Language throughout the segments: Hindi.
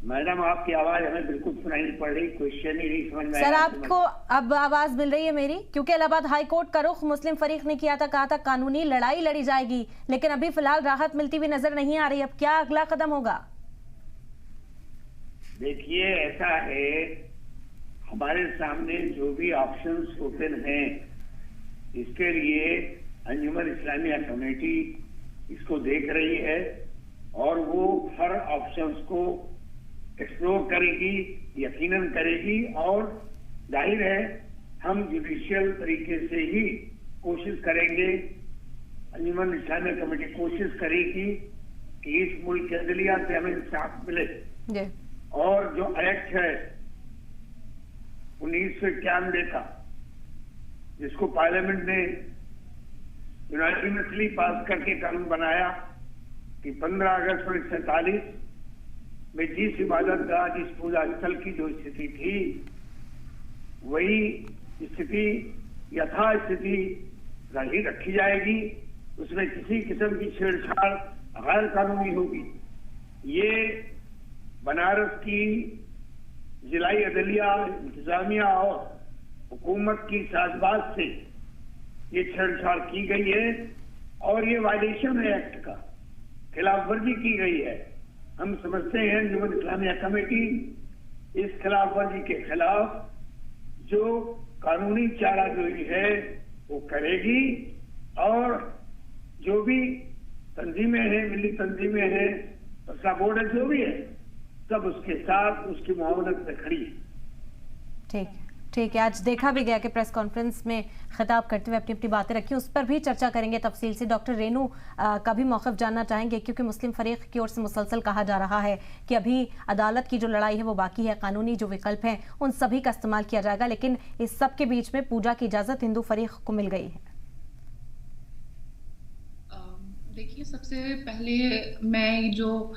मैडम आपकी आवाज हमें बिल्कुल सुनाई नहीं पड़ रही, क्वेश्चन ही नहीं समझ में सर, आया। आपको अब आवाज मिल रही है मेरी? क्योंकि इलाहाबाद हाई कोर्ट का रुख मुस्लिम फरीक ने किया था, कहा था कानूनी लड़ाई लड़ी जाएगी, लेकिन अभी फिलहाल राहत मिलती हुई नजर नहीं आ रही। अब क्या अगला कदम होगा? देखिए ऐसा है, हमारे सामने जो भी ऑप्शंस ओपन हैं, इसके लिए अंजुमन इस्लामिया कमेटी इसको देख रही है और वो हर ऑप्शंस को एक्सप्लोर करेगी, यकीनन करेगी। और जाहिर है हम जुडिशियल तरीके से ही कोशिश करेंगे, अंजुमन इस्लामिया कमेटी कोशिश करेगी कि इस मुल्क के अदलिया से हमें इंसाफ मिले। जी। और जो एक्ट है 1991 का, जिसको पार्लियामेंट ने यूनानिमसली पास करके कानून बनाया कि 15 अगस्त 1947 में जिस इबादत गाह, जिस पूजा स्थल की जो स्थिति थी, वही स्थिति यथास्थिति रखी जाएगी। उसमें किसी किस्म की छेड़छाड़ गैर कानूनी होगी। ये बनारस की जिलाई अदलिया, इंतजामिया और हुकूमत की साजबाज से ये छेड़छाड़ की गई है और ये वायलेशन है, एक्ट का खिलाफ वर्जी की गई है। हम समझते हैं अंजुमन इस्लामिया कमेटी इस खिलाफ वर्जी के खिलाफ जो कानूनी चाराजोई है वो करेगी और जो भी तंजीमें हैं, मिली तंजीमें हैं, फैसला बोर्ड है, जो भी है, सब उसके साथ उसकी मुआवनत से खड़ी है। ठीक ठीक है। आज देखा भी गया कि प्रेस कॉन्फ्रेंस में खिताब करते हुए अपनी अपनी बातें रखी, उस पर भी चर्चा करेंगे तफसील से। डॉक्टर रेनू का भी मौक़िफ़ जानना चाहेंगे, क्योंकि मुस्लिम फरीक की ओर से मुसलसल कहा जा रहा है कि अभी अदालत की जो लड़ाई है वो बाकी है, कानूनी जो विकल्प हैं उन सभी का इस्तेमाल किया जाएगा, लेकिन इस सब के बीच में पूजा की इजाज़त हिंदू फरीक को मिल गई है। देखिए, सबसे पहले मैं जो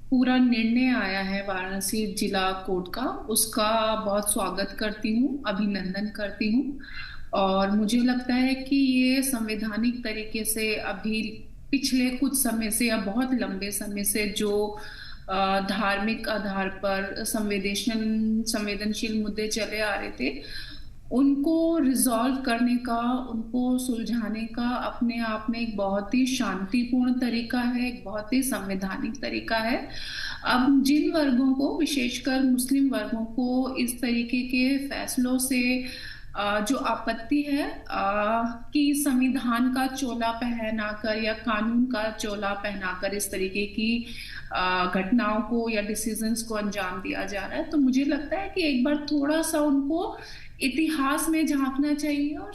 पूरा निर्णय आया है वाराणसी जिला कोर्ट का, उसका बहुत स्वागत करती हूँ, अभिनंदन करती हूँ। और मुझे लगता है कि ये संवैधानिक तरीके से अभी पिछले कुछ समय से या बहुत लंबे समय से जो धार्मिक आधार पर संवेदनशील मुद्दे चले आ रहे थे, उनको रिजॉल्व करने का, उनको सुलझाने का अपने आप में एक बहुत ही शांतिपूर्ण तरीका है, एक बहुत ही संवैधानिक तरीका है। अब जिन वर्गों को, विशेषकर मुस्लिम वर्गों को, इस तरीके के फैसलों से जो आपत्ति है कि संविधान का चोला पहनाकर या कानून का चोला पहनाकर इस तरीके की घटनाओं को या डिसीजंस को अंजाम दिया जा रहा है, तो मुझे लगता है कि एक बार थोड़ा सा उनको इतिहास में झांकना चाहिए और